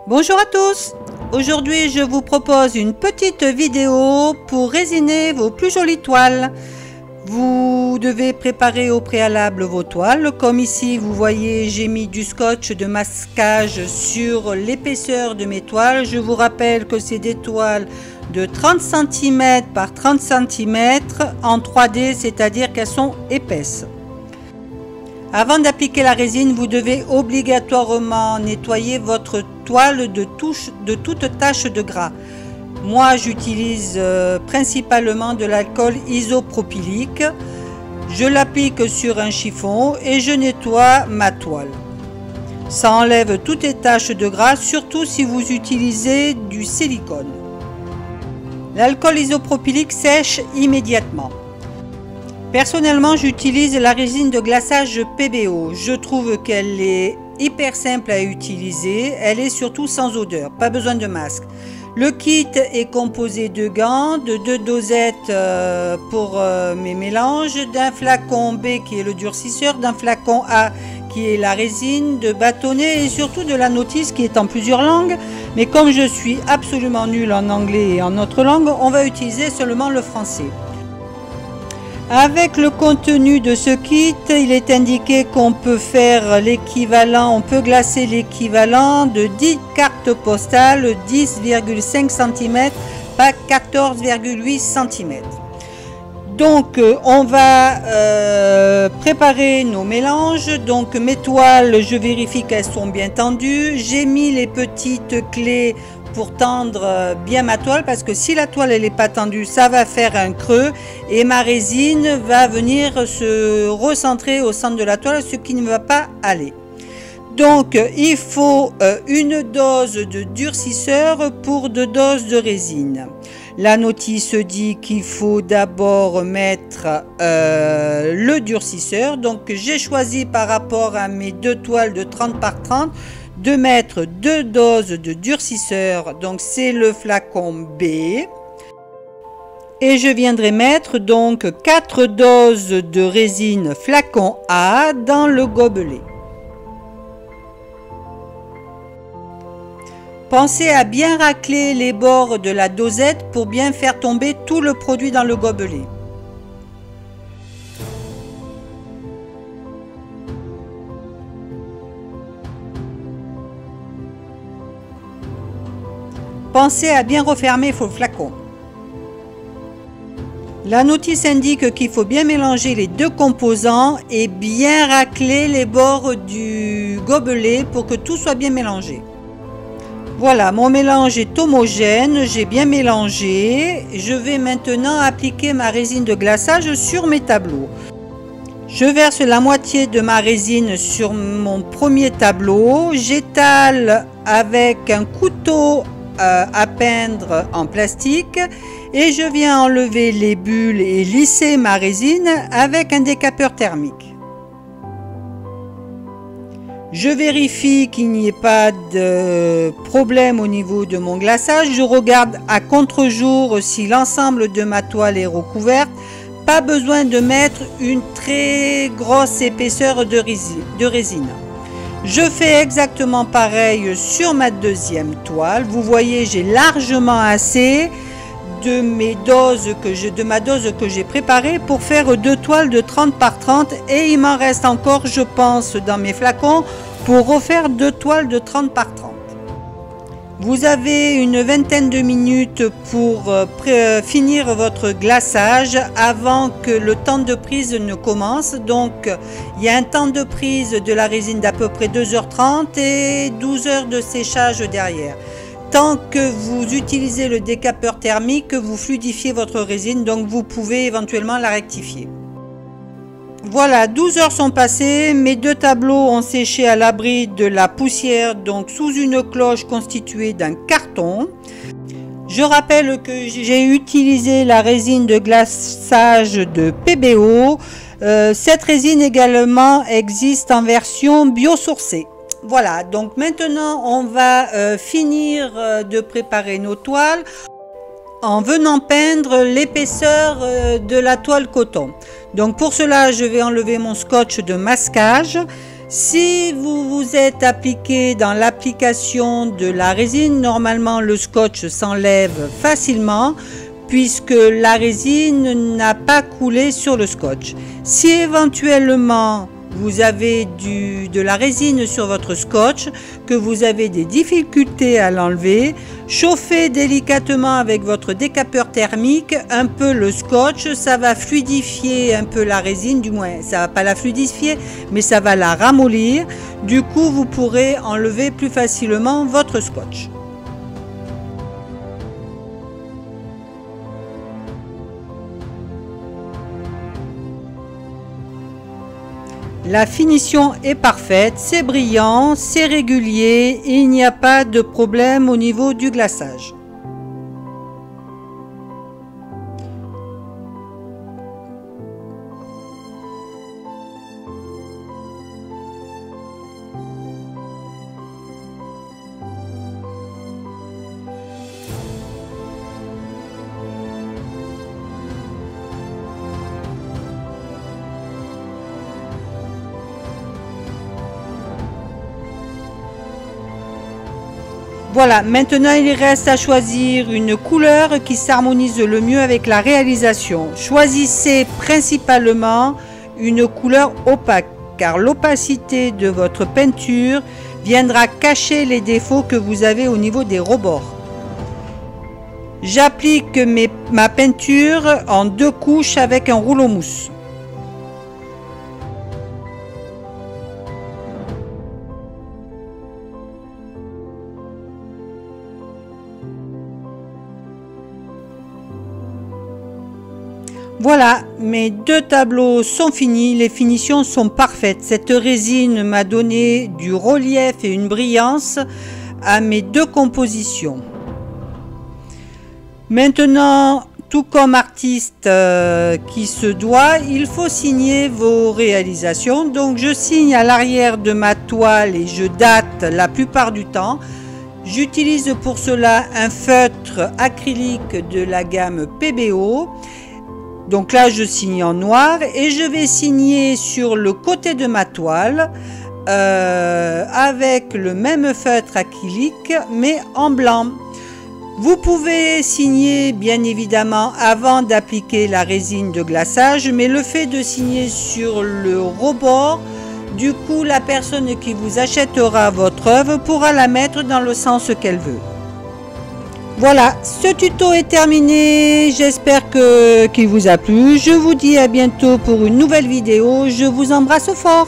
Bonjour à tous. Aujourd'hui je vous propose une petite vidéo pour résiner vos plus jolies toiles. Vous devez préparer au préalable vos toiles. Comme ici vous voyez, j'ai mis du scotch de masquage sur l'épaisseur de mes toiles. Je vous rappelle que c'est des toiles de 30 cm par 30 cm en 3D, c'est-à-dire qu'elles sont épaisses. Avant d'appliquer la résine, vous devez obligatoirement nettoyer votre toile de toute tache de gras. Moi, j'utilise principalement de l'alcool isopropylique. Je l'applique sur un chiffon et je nettoie ma toile. Ça enlève toutes les taches de gras, surtout si vous utilisez du silicone. L'alcool isopropylique sèche immédiatement. Personnellement, j'utilise la résine de glaçage PBO. Je trouve qu'elle est hyper simple à utiliser. Elle est surtout sans odeur, pas besoin de masque. Le kit est composé de gants, de 2 dosettes pour mes mélanges, d'un flacon B qui est le durcisseur, d'un flacon A qui est la résine, de bâtonnets et surtout de la notice qui est en plusieurs langues. Mais comme je suis absolument nulle en anglais et en autre langue, on va utiliser seulement le français. Avec le contenu de ce kit, il est indiqué qu'on peut faire l'équivalent, on peut glacer l'équivalent de 10 cartes postales 10,5 cm par 14,8 cm. Donc on va préparer nos mélanges. Donc mes toiles, je vérifie qu'elles sont bien tendues. J'ai mis les petites clés pour tendre bien ma toile, parce que si la toile elle n'est pas tendue, ça va faire un creux et ma résine va venir se recentrer au centre de la toile, ce qui ne va pas aller. Donc il faut une dose de durcisseur pour 2 doses de résine. La notice dit qu'il faut d'abord mettre le durcisseur. Donc j'ai choisi par rapport à mes 2 toiles de 30 par 30 de mettre 2 doses de durcisseur, donc c'est le flacon B, et je viendrai mettre donc 4 doses de résine flacon A dans le gobelet. Pensez à bien racler les bords de la dosette pour bien faire tomber tout le produit dans le gobelet. Pensez à bien refermer vos flacons. La notice indique qu'il faut bien mélanger les 2 composants et bien racler les bords du gobelet pour que tout soit bien mélangé. Voilà, mon mélange est homogène, j'ai bien mélangé. Je vais maintenant appliquer ma résine de glaçage sur mes tableaux. Je verse la moitié de ma résine sur mon premier tableau. J'étale avec un couteau à peindre en plastique et je viens enlever les bulles et lisser ma résine avec un décapeur thermique. Je vérifie qu'il n'y ait pas de problème au niveau de mon glaçage. Je regarde à contre-jour si l'ensemble de ma toile est recouverte. Pas besoin de mettre une très grosse épaisseur de résine. Je fais exactement pareil sur ma deuxième toile. Vous voyez, j'ai largement assez de ma dose que j'ai préparée pour faire 2 toiles de 30 par 30 et il m'en reste encore, je pense, dans mes flacons pour refaire 2 toiles de 30 par 30. Vous avez une vingtaine de minutes pour finir votre glaçage avant que le temps de prise ne commence. Donc il y a un temps de prise de la résine d'à peu près 2h30 et 12 heures de séchage derrière. Tant que vous utilisez le décapeur thermique, vous fluidifiez votre résine, donc vous pouvez éventuellement la rectifier. Voilà, 12 heures sont passées, mes 2 tableaux ont séché à l'abri de la poussière, donc sous une cloche constituée d'un carton. Je rappelle que j'ai utilisé la résine de glaçage de PBO. Cette résine également existe en version biosourcée. Voilà, donc maintenant on va finir de préparer nos toiles en venant peindre l'épaisseur de la toile coton. Donc pour cela, je vais enlever mon scotch de masquage. Si vous vous êtes appliqué dans l'application de la résine, normalement le scotch s'enlève facilement puisque la résine n'a pas coulé sur le scotch. Si éventuellement vous avez de la résine sur votre scotch, que vous avez des difficultés à l'enlever, chauffez délicatement avec votre décapeur thermique un peu le scotch, ça va fluidifier un peu la résine, du moins ça va pas la fluidifier, mais ça va la ramollir. Du coup, vous pourrez enlever plus facilement votre scotch. La finition est parfaite, c'est brillant, c'est régulier et il n'y a pas de problème au niveau du glaçage. Voilà, maintenant il reste à choisir une couleur qui s'harmonise le mieux avec la réalisation. Choisissez principalement une couleur opaque, car l'opacité de votre peinture viendra cacher les défauts que vous avez au niveau des rebords. J'applique ma peinture en 2 couches avec un rouleau mousse. Voilà, mes 2 tableaux sont finis, les finitions sont parfaites. Cette résine m'a donné du relief et une brillance à mes 2 compositions. Maintenant, tout comme artiste qui se doit, il faut signer vos réalisations. Donc je signe à l'arrière de ma toile et je date la plupart du temps. J'utilise pour cela un feutre acrylique de la gamme PBO. Donc là, je signe en noir et je vais signer sur le côté de ma toile avec le même feutre acrylique mais en blanc. Vous pouvez signer bien évidemment avant d'appliquer la résine de glaçage, mais le fait de signer sur le rebord, du coup la personne qui vous achètera votre œuvre pourra la mettre dans le sens qu'elle veut. Voilà, ce tuto est terminé, j'espère qu'il vous a plu. Je vous dis à bientôt pour une nouvelle vidéo, je vous embrasse fort.